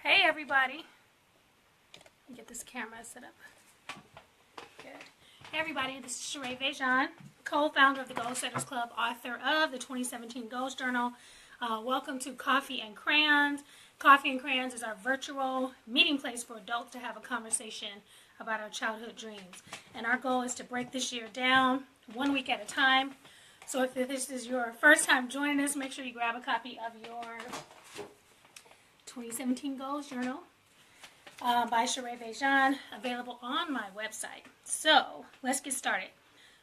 Hey everybody. Get this camera set up. Good. Hey everybody, this is Sheree Vejan, co-founder of the Goal Setters Club, author of the 2017 Goals Journal. Welcome to Coffee and Crayons. Coffee and Crayons is our virtual meeting place for adults to have a conversation about our childhood dreams. And our goal is to break this year down 1 week at a time. So if this is your first time joining us, make sure you grab a copy of your 2017 Goals Journal by Sheree Vejan, available on my website. So let's get started.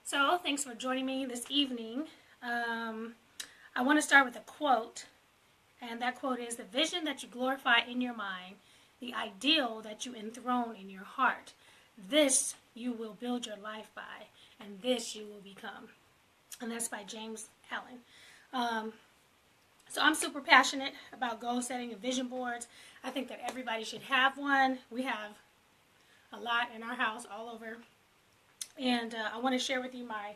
So thanks for joining me this evening. I want to start with a quote, and that quote is, "The vision that you glorify in your mind, the ideal that you enthrone in your heart, this you will build your life by, and this you will become." And that's by James Allen. So I'm super passionate about goal setting and vision boards. I think that everybody should have one. We have a lot in our house all over. And I want to share with you my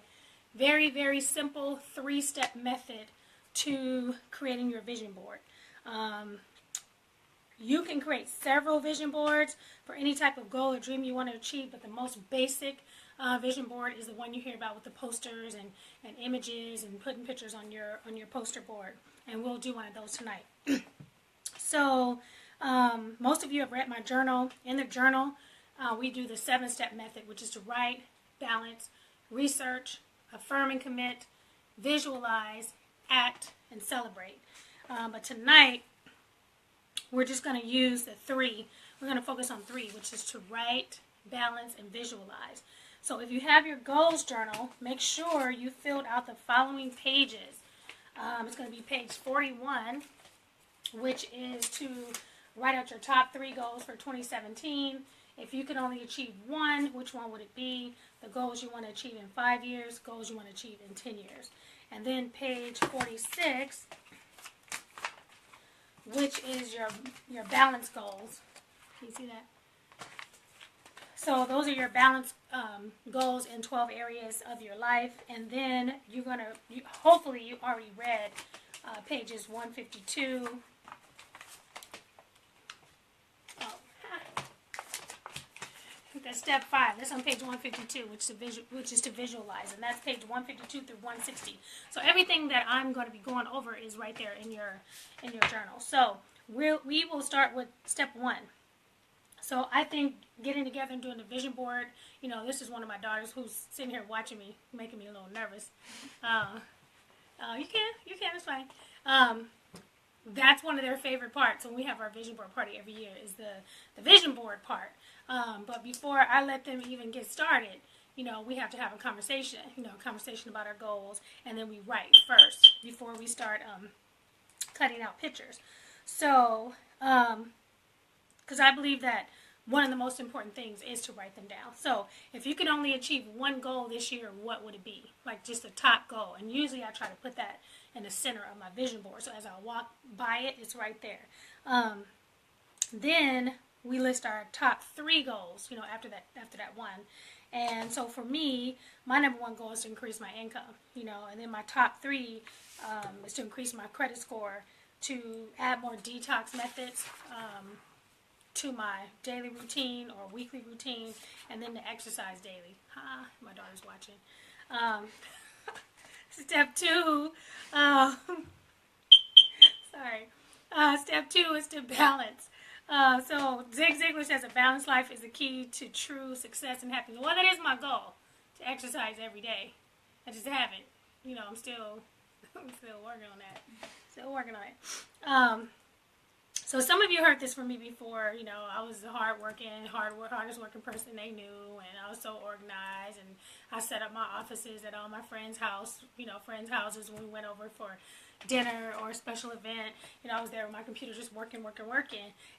very, very simple 3-step method to creating your vision board. You can create several vision boards for any type of goal or dream you want to achieve, but the most basic vision board is the one you hear about with the posters and images and putting pictures on your poster board. And we'll do one of those tonight. So most of you have read my journal. In the journal, we do the 7-step method, which is to write, balance, research, affirm and commit, visualize, act, and celebrate. But tonight, we're just going to use the 3. We're going to focus on 3, which is to write, balance, and visualize. So if you have your goals journal, make sure you filled out the following pages. It's going to be page 41, which is to write out your top 3 goals for 2017. If you could only achieve one, which one would it be? The goals you want to achieve in 5 years, goals you want to achieve in 10 years. And then page 46, which is your balance goals. Can you see that? So those are your balance goals in 12 areas of your life. And then hopefully you already read pages 152. That's step 5. That's on page 152, which is to visualize. And that's page 152 through 160. So everything that I'm going to be going over is right there in your journal. So we will start with step 1. So I think getting together and doing a vision board, this is one of my daughters who's sitting here watching me, making me a little nervous. You can, it's fine. That's one of their favorite parts when we have our vision board party every year, is the vision board part. But before I let them even get started, we have to have a conversation, about our goals, and then we write first before we start cutting out pictures. So, because I believe that one of the most important things is to write them down. So if you could only achieve one goal this year, what would it be? Like just a top goal. And usually I try to put that in the center of my vision board. So as I walk by it, it's right there. Then we list our top 3 goals, after that one. And so for me, my number 1 goal is to increase my income, and then my top 3 is to increase my credit score, to add more detox methods to my daily routine or weekly routine, and then to exercise daily. My daughter's watching. Step 2, Step 2 is to balance. So Zig Ziglar says a balanced life is the key to true success and happiness. Well, that is my goal, to exercise every day. I just haven't. I'm still working on that. So some of you heard this from me before. I was the hardest working person they knew, and I was so organized, and I set up my offices at all my friends' houses when we went over for dinner or a special event. I was there with my computer just working,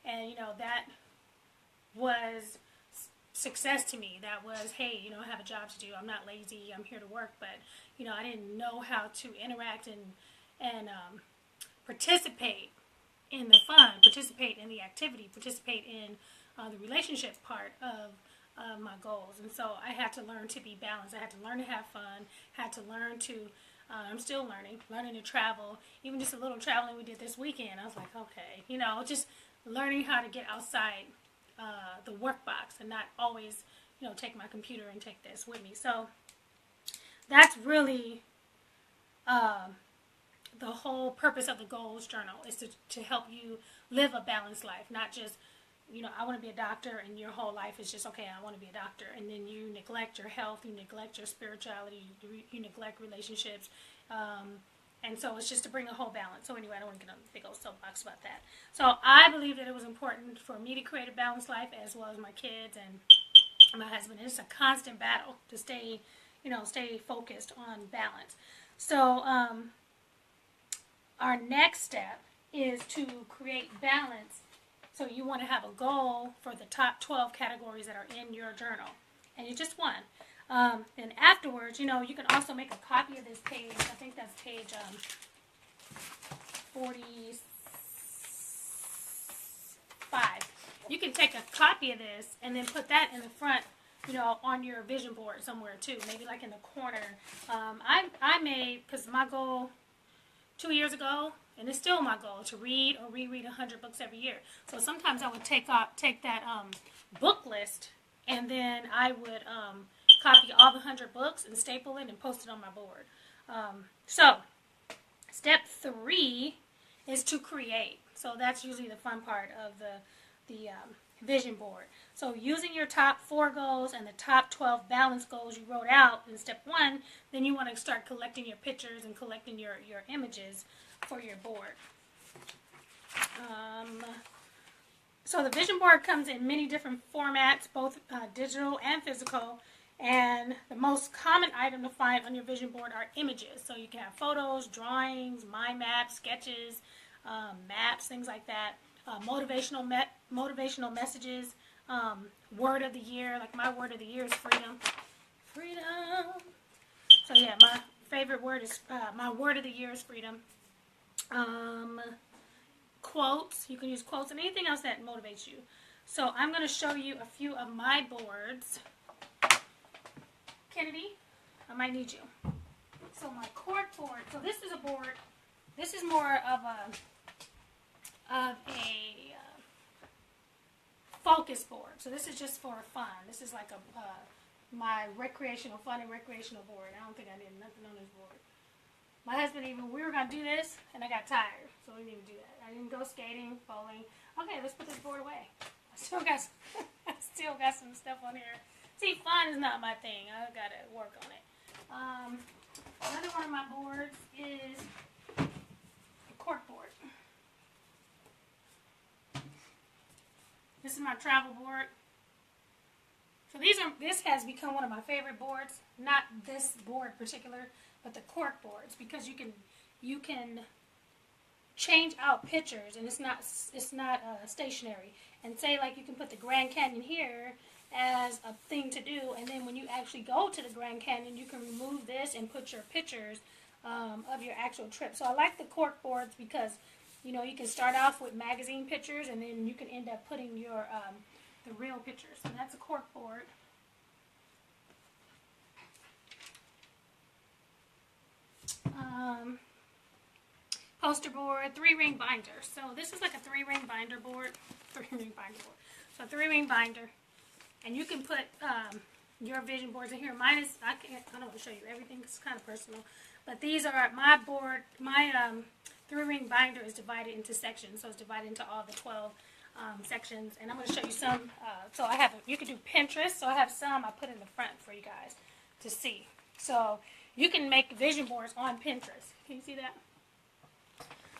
and that was success to me. That was, hey, I have a job to do. I'm not lazy. I'm here to work, but I didn't know how to interact and participate in the fun, participate in the activity, participate in the relationship part of my goals. And so I had to learn to be balanced. I had to learn to have fun, had to learn to, I'm still learning to travel. Even just a little traveling we did this weekend, I was like, okay, just learning how to get outside the workbox and not always, take my computer and take this with me. So that's really the whole purpose of the goals journal, is to help you live a balanced life, not just, I want to be a doctor, and your whole life is just, okay, I want to be a doctor, and then you neglect your health, you neglect your spirituality, you neglect relationships, and so it's just to bring a whole balance. So anyway, I don't want to get on a big old soapbox about that. So I believe that it was important for me to create a balanced life, as well as my kids and my husband. It's a constant battle to stay focused on balance. So our next step is to create balance. So you want to have a goal for the top 12 categories that are in your journal. And you just one. And afterwards, you can also make a copy of this page. I think that's page 45. You can take a copy of this and then put that in the front, on your vision board somewhere too. Maybe like in the corner. I made, because my goal 2 years ago, and it's still my goal, to read or reread 100 books every year. So sometimes I would take that book list, and then I would copy all the 100 books and staple it and post it on my board. So step 3 is to create. So that's usually the fun part of the vision board. So using your top 4 goals and the top 12 balance goals you wrote out in step 1, then you want to start collecting your pictures and collecting your images for your board. So the vision board comes in many different formats, both digital and physical. And the most common item to find on your vision board are images. So you can have photos, drawings, mind maps, sketches, maps, things like that. Motivational messages. Word of the year, like my word of the year is freedom. Freedom. So yeah, my favorite word is, my word of the year is freedom. Quotes, you can use quotes and anything else that motivates you. So I'm going to show you a few of my boards. Kennedy, I might need you. So my cork board, so this is a board, this is more of a focus board. So this is just for fun. This is like my fun and recreational board. I don't think I did nothing on this board. My husband we were going to do this, and I got tired, so we didn't even do that. I didn't go skating, bowling. Okay, let's put this board away. I still got some stuff on here. See, fun is not my thing. I got to work on it. Another one of my boards is a cork board. This is my travel board. So this has become one of my favorite boards. Not this board in particular, but the cork boards, because you can change out pictures, and it's not stationary. And say like you can put the Grand Canyon here as a thing to do, and then when you actually go to the Grand Canyon, you can remove this and put your pictures of your actual trip. So I like the cork boards because you can start off with magazine pictures, and then you can end up putting your the real pictures. So that's a cork board. Poster board, 3-ring binder. So this is like a 3-ring binder board. 3-ring binder board. So 3-ring binder. And you can put your vision boards in here. Mine is, I don't want to show you everything because it's kind of personal. But these are my board. My 3-ring binder is divided into sections. So it's divided into all the 12 sections. And I'm going to show you some. So I have, you can do Pinterest. So I have some I put in the front for you guys to see. So you can make vision boards on Pinterest. Can you see that?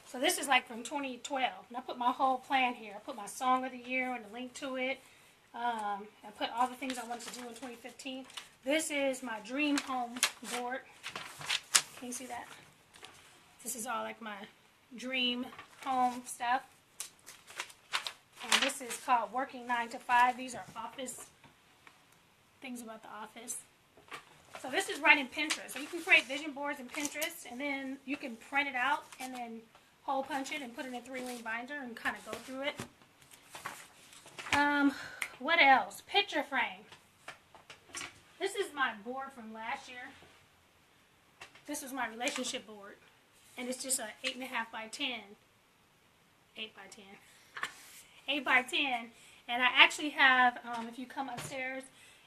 So this is like from 2012. And I put my whole plan here. I put my song of the year and a link to it. I put all the things I wanted to do in 2015. This is my dream home board. Can you see that? This is all like my dream home stuff. And this is called Working 9 to 5. These are office things about the office. So this is right in Pinterest. So you can create vision boards in Pinterest, and then you can print it out and then hole punch it and put it in a 3-ring binder and kind of go through it. What else? Picture frame. This is my board from last year. This was my relationship board. And it's just a 8.5 by 10. 8 by 10. 8 by 10. And I actually have, if you come upstairs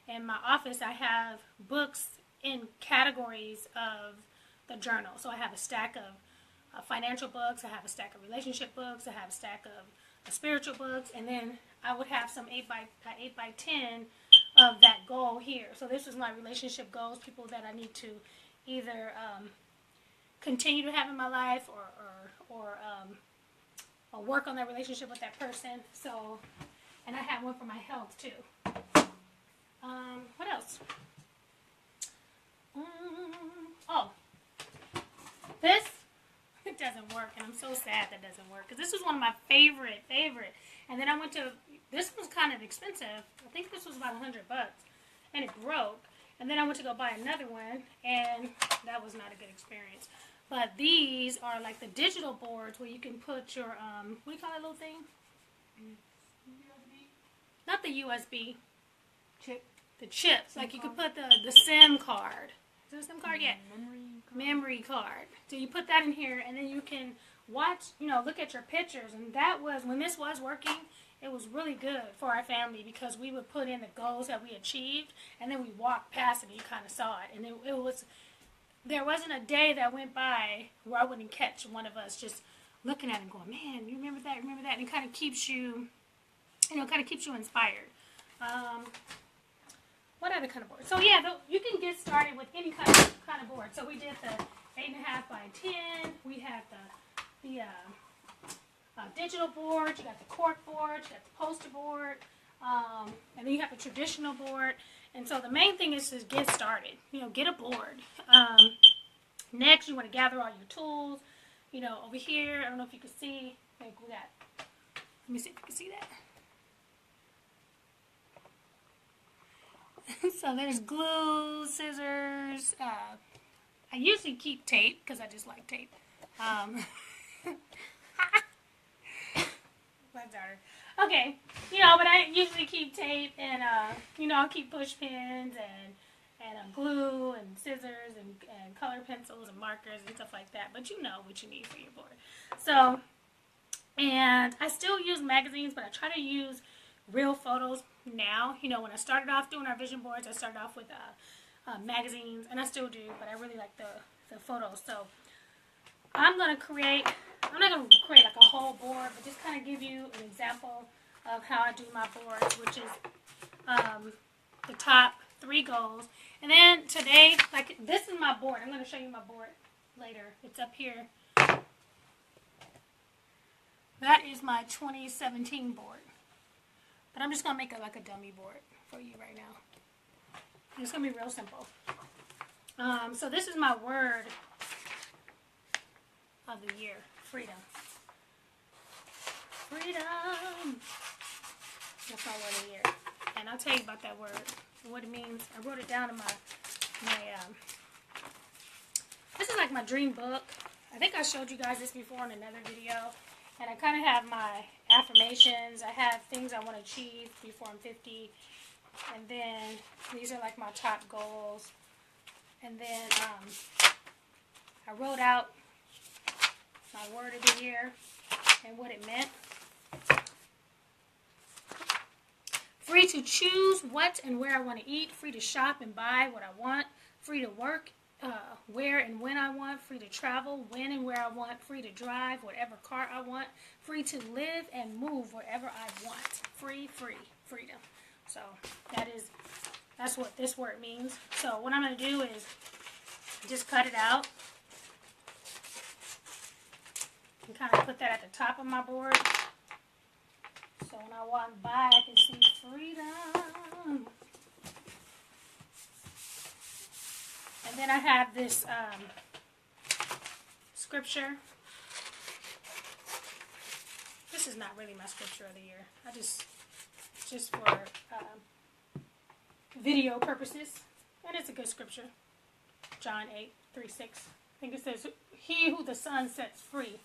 in my office, I have books in categories of the journal. So I have a stack of financial books, I have a stack of relationship books, I have a stack of spiritual books, and then I would have some 8 by 10 of that goal here. So this is my relationship goals, people that I need to either continue to have in my life or work on that relationship with that person. So, and I have one for my health too. What else? Oh, this, it doesn't work, and I'm so sad that doesn't work, because this was one of my favorite, and then I went to, this was kind of expensive, I think this was about $100, and it broke, and then I went to go buy another one, and that was not a good experience. But these are like the digital boards where you can put your, what do you call that little thing? Not the USB. Chip. The chips. Like you could put the SIM card. Is it a SIM card? Yeah. Memory card. So you put that in here, and then you can watch, look at your pictures. And that was, when this was working, it was really good for our family, because we would put in the goals that we achieved, and then we walked past it and you kind of saw it. And it was, there wasn't a day that went by where I wouldn't catch one of us just looking at it and going, man, you remember that, remember that? And it kind of keeps you, inspired. What other kind of board? So yeah, you can get started with any kind of board. So we did the 8.5 by 10. We have the digital board. You got the cork board. You got the poster board. And then you have the traditional board. And so the main thing is to get started. Get a board. Next, you want to gather all your tools. Over here, I don't know if you can see. Like we got. Let me see if you can see that. So there's glue, scissors. I usually keep tape because I just like tape. My daughter. Okay, but I usually keep tape and I'll keep push pins and glue and scissors and color pencils and markers and stuff like that. But you know what you need for your board. So, and I still use magazines, but I try to use real photos now. When I started off doing our vision boards, I started off with magazines, and I still do, but I really like the photos. So I'm not going to create like a whole board, but just kind of give you an example of how I do my boards, which is the top 3 goals. And then today, like this is my board. I'm going to show you my board later. It's up here. That is my 2017 board. But I'm just going to make it like a dummy board for you right now. It's going to be real simple. So this is my word of the year. Freedom. Freedom. That's my word of the year. And I'll tell you about that word, what it means. I wrote it down in my this is like my dream book. I think I showed you guys this before in another video. And I kind of have my affirmations. I have things I want to achieve before I'm 50. And then these are like my top goals. And then I wrote out my word of the year and what it meant. Free to choose what and where I want to eat. Free to shop and buy what I want. Free to work where and when I want. Free to travel when and where I want. Free to drive whatever car I want. Free to live and move wherever I want. Freedom. So that's what this word means. So what I'm going to do is just cut it out and kind of put that at the top of my board. So when I walk by, I can see freedom. And then I have this scripture. This is not really my scripture of the year. Just for video purposes. And it's a good scripture. John 8:3-6. I think it says, "He who the Son sets free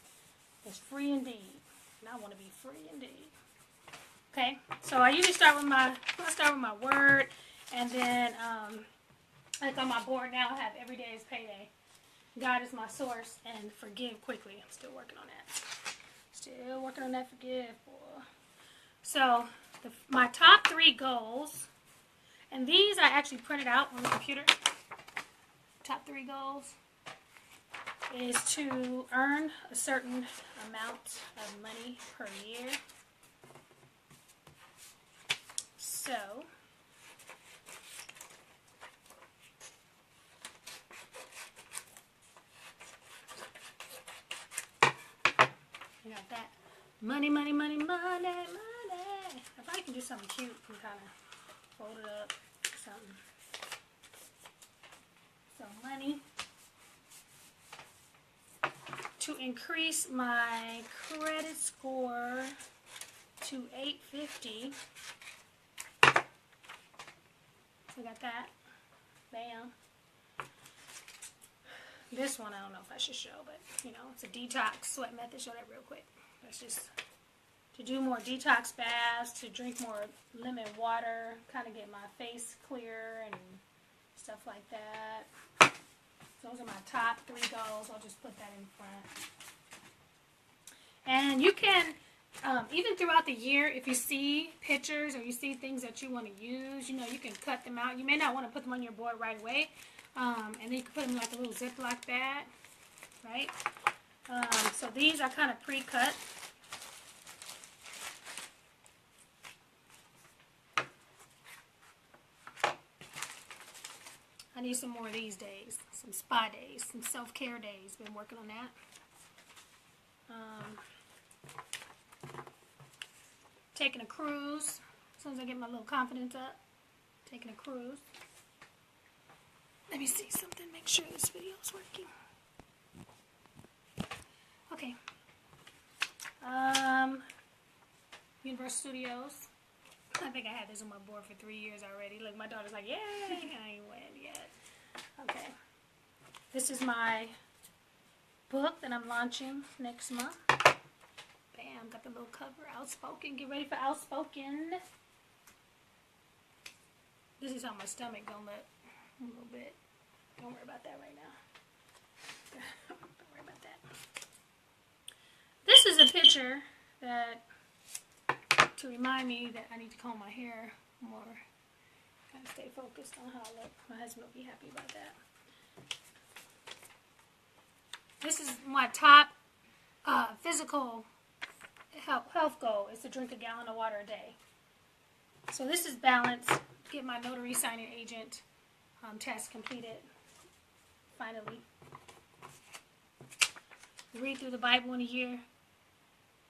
is free indeed." And I want to be free indeed. Okay, so I usually start with my word, and then like on my board now, I have every day is payday. God is my source, and forgive quickly. I'm still working on that. Forgive, boy. So my top 3 goals, and these I actually printed out on the computer. Top 3 goals is to earn a certain amount of money per year. So you got that. Money, money, money, money, money. I probably can do something cute and kind of fold it up or something. So money. To increase my credit score to 850. So got that. Bam. This one I don't know if I should show, but you know, it's a detox sweat method. Show that real quick. That's just to do more detox baths, to drink more lemon water, kind of get my face clear and stuff like that. Those are my top 3 goals. I'll just put that in front. And you can, even throughout the year, if you see pictures or you see things that you want to use, you know, you can cut them out. You may not want to put them on your board right away. And then you can put them in like a little Ziploc bag, right? So these are kind of pre-cut. I need some more of these days, some spa days, some self-care days. Been working on that. Taking a cruise. As soon as I get my little confidence up, taking a cruise. Let me see something, make sure this video is working. Okay. Universal Studios. I think I had this on my board for 3 years already. Look, my daughter's like, yay, I ain't went yet. Okay. This is my book that I'm launching next month. Bam, got the little cover, Outspoken. Get ready for Outspoken. This is how my stomach gonna look a little bit. Don't worry about that right now. Don't worry about that. This is a picture that, to remind me that I need to comb my hair more. Kind of stay focused on how I look. My husband will be happy about that. This is my top physical health goal, is to drink a gallon of water a day. So this is balanced. Get my notary signing agent test completed. Finally. Read through the Bible in a year.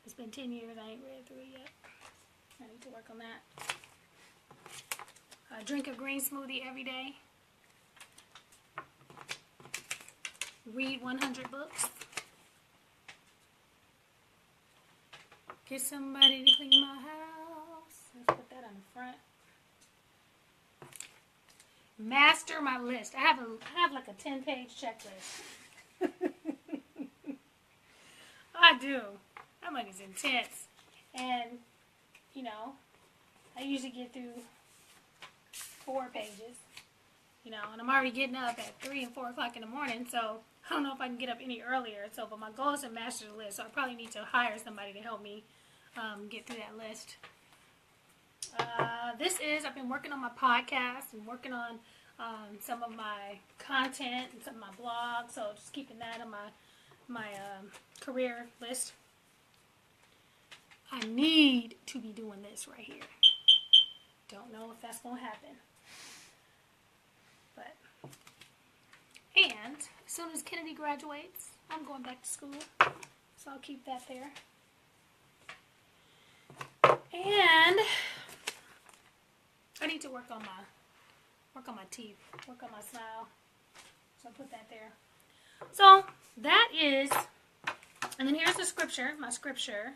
It's been 10 years. I ain't read through it yet. I need to work on that. Drink a green smoothie every day. Read 100 books. Get somebody to clean my house. Let's put that on the front. Master my list. I have like a 10-page checklist. I do. That one is intense. And, you know, I usually get through 4 pages. You know, and I'm already getting up at 3 and 4 o'clock in the morning, so I don't know if I can get up any earlier. So, but my goal is to master the list, so I probably need to hire somebody to help me get through that list. I've been working on my podcast and working on some of my content and some of my blogs, so just keeping that on my career list. I need to be doing this right here. Don't know if that's going to happen. But, and as soon as Kennedy graduates, I'm going back to school, so I'll keep that there. And I need to work on my teeth, work on my smile. So I'll put that there. So that is, and then here's the scripture, my scripture.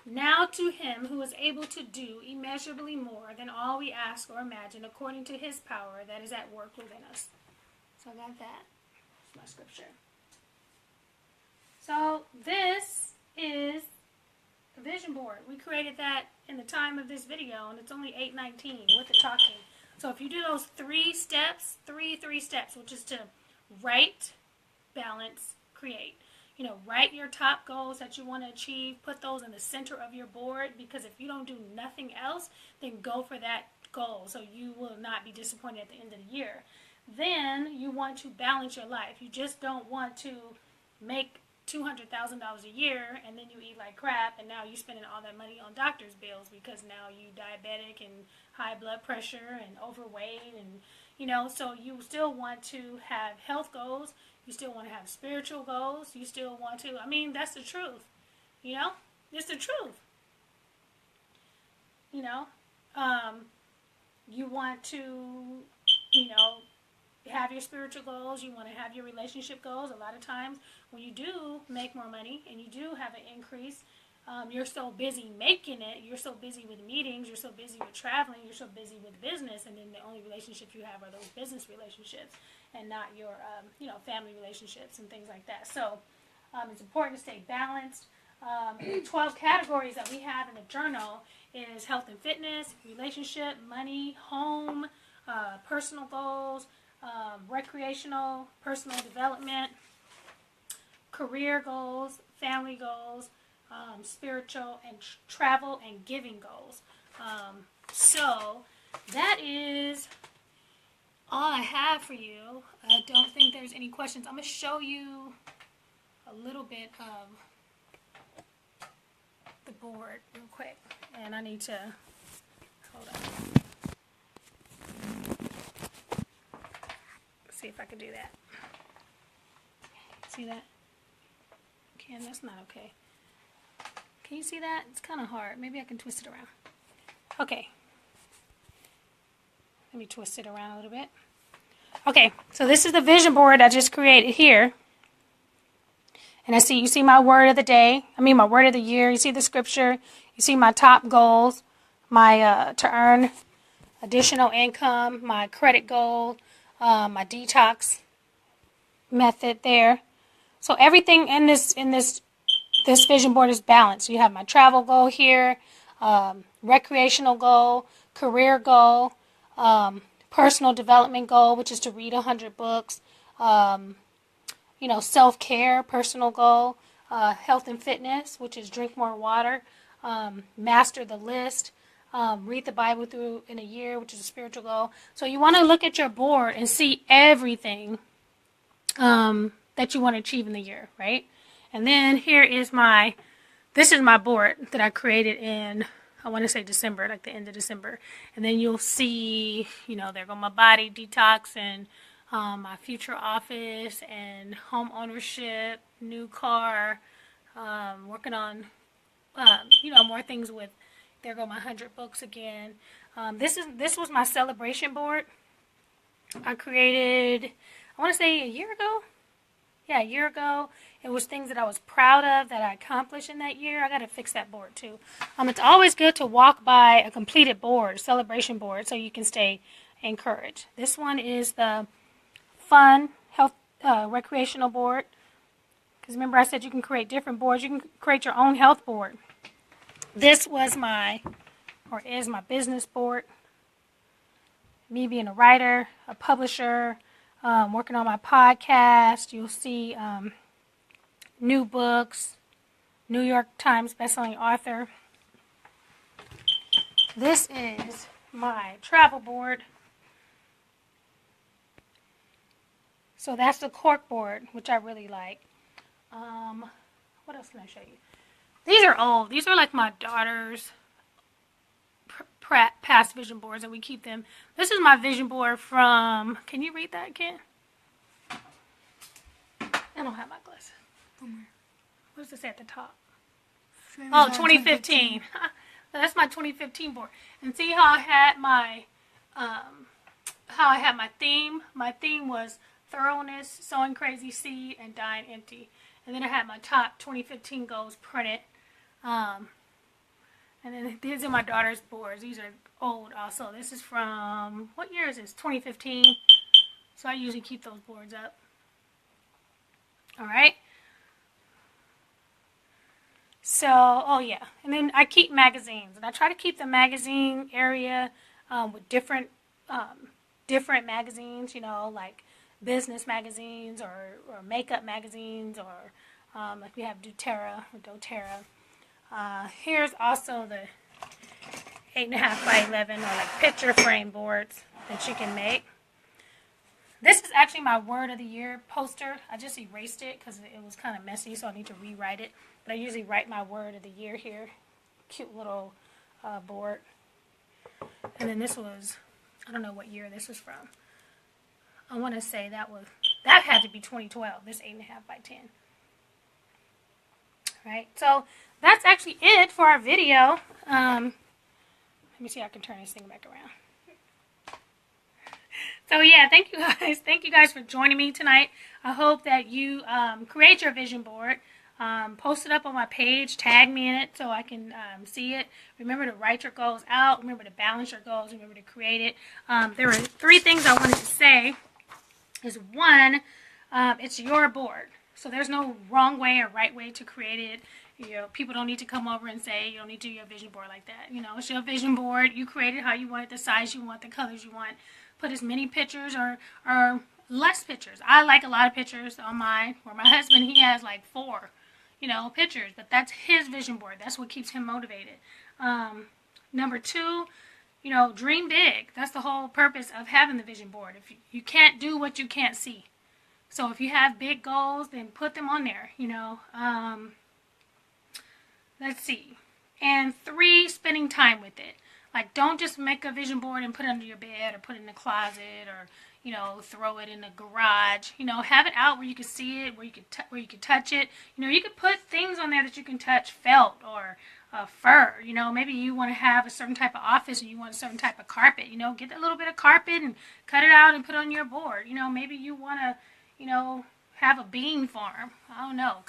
Now to him who is able to do immeasurably more than all we ask or imagine, according to his power that is at work within us. So I got that. That's my scripture. So this is a vision board. We created that in the time of this video, and it's only 8:19 with the talking. So if you do those 3 steps, three steps, which is to write, balance, create. write your top goals that you want to achieve. Put those in the center of your board, because if you don't do nothing else, then go for that goal so you will not be disappointed at the end of the year. Then you want to balance your life. You just don't want to make $200,000 a year and then you eat like crap, and now you're spending all that money on doctor's bills because now you diabetic and high blood pressure and overweight, and so you still want to have health goals. You still want to have spiritual goals. You still want to, that's the truth. It's the truth. You want to, have your spiritual goals. You want to have your relationship goals. A lot of times when you do make more money and you do have an increase, you're so busy making it, you're so busy with meetings, you're so busy with traveling, you're so busy with business, and then the only relationships you have are those business relationships and not your, family relationships and things like that. So it's important to stay balanced. The 12 categories that we have in the journal is health and fitness, relationship, money, home, personal goals, recreational, personal development, career goals, family goals, spiritual, and travel and giving goals. So that is all I have for you. I don't think there's any questions. I'm going to show you a little bit of the board real quick. And I need to, hold on. See if I can do that. See that? Okay, that's not okay. Can you see that? It's kind of hard. Maybe I can twist it around. Okay. Let me twist it around a little bit. Okay, so this is the vision board I just created here. And you see my word of the day. My word of the year. You see the scripture. You see my top goals. My to earn additional income. My credit goal. My detox method there. So everything in this vision board is balanced. You have my travel goal here, recreational goal, career goal, personal development goal, which is to read 100 books, self-care, personal goal, health and fitness, which is drink more water, master the list, read the Bible through in a year, which is a spiritual goal. So you want to look at your board and see everything that you want to achieve in the year, right? And then this is my board that I created in, I want to say December, like the end of December. And then you'll see, there go my body detox and my future office and home ownership, new car, working on, more things with, there go my 100 books again. This was my celebration board. I created, I want to say a year ago. Yeah, a year ago. It was things that I was proud of that I accomplished in that year. I got to fix that board too. It's always good to walk by a completed board, celebration board, so you can stay encouraged. This one is the fun health recreational board. Because remember I said you can create different boards. You can create your own health board. This was is my business board. Me being a writer, a publisher, working on my podcast. You'll see new books, New York Times bestselling author. This is my travel board. So that's the cork board, which I really like. What else can I show you? These are old. These are like my daughter's past vision boards, and we keep them. This is my vision board from, can you read that, Ken? I don't have my glasses. What does it say at the top? 2015. That's my 2015 board. And see how I had my theme? My theme was thoroughness, sowing crazy seed, and dying empty. And then I had my top 2015 goals printed. And then these are my daughter's boards. These are old also. This is from, what year is this? 2015. So I usually keep those boards up. All right. So, oh yeah. And then I keep magazines. And I try to keep the magazine area with different magazines, like business magazines or makeup magazines or Like we have doTERRA or doTERRA. Here's also the 8.5 by 11 or like picture frame boards that you can make. This is actually my word of the year poster. I just erased it because it was kind of messy, so I need to rewrite it. But I usually write my word of the year here. Cute little board. And then this was, I don't know what year this was from. I want to say that had to be 2012, this 8.5 by 10. Right, so that's actually it for our video. Let me see if I can turn this thing back around. So yeah, thank you guys. Thank you guys for joining me tonight. I hope that you create your vision board. Post it up on my page. Tag me in it so I can see it. Remember to write your goals out. Remember to balance your goals. Remember to create it. There were 3 things I wanted to say. Is one, it's your board. So there's no wrong way or right way to create it. You know, people don't need to come over and say you don't need to do your vision board like that. You know, it's your vision board. You create it how you want it, the size you want, the colors you want. Put as many pictures or less pictures. I like a lot of pictures on mine. Where my husband, he has like 4, pictures. But that's his vision board. That's what keeps him motivated. Number 2, dream big. That's the whole purpose of having the vision board. If you can't do what you can't see. So if you have big goals, then put them on there, Let's see. And 3, spending time with it. Like, don't just make a vision board and put it under your bed or put it in the closet or, throw it in the garage. Have it out where you can see it, where you can touch it. You can put things on there that you can touch, felt or fur. Maybe you want to have a certain type of office and you want a certain type of carpet. Get a little bit of carpet and cut it out and put it on your board. Maybe you want to, have a bean farm. I don't know.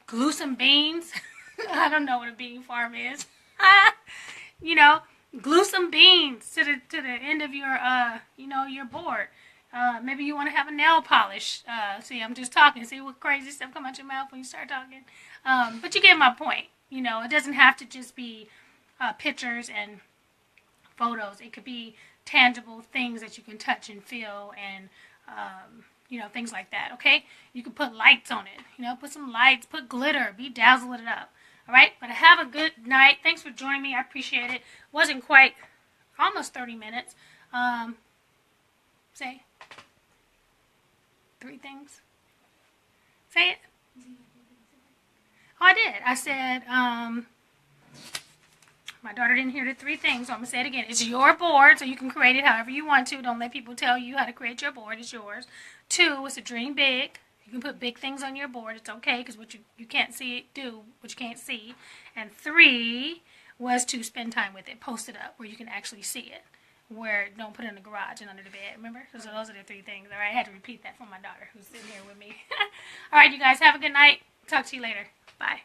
Glue some beans. I don't know what a bean farm is. Glue some beans to the end of your your board. Maybe you want to have a nail polish. See, I'm just talking. See what crazy stuff come out your mouth when you start talking. But you get my point. It doesn't have to just be pictures and photos. It could be tangible things that you can touch and feel and things like that. Okay, you can put lights on it. Put some lights, put glitter, bedazzle it up. All right, but have a good night. Thanks for joining me. I appreciate it. Wasn't quite, almost 30 minutes. Say 3 things. Say it. Oh, I did. I said, my daughter didn't hear the 3 things, so I'm going to say it again. It's your board, so you can create it however you want to. Don't let people tell you how to create your board. It's yours. 2, it's a dream big. You can put big things on your board. It's okay because what you can't see, do what you can't see. And 3 was to spend time with it. Post it up where you can actually see it. Where don't put it in the garage and under the bed. Remember? So those are the 3 things. All right, I had to repeat that for my daughter who's sitting here with me. All right, you guys have a good night. Talk to you later. Bye.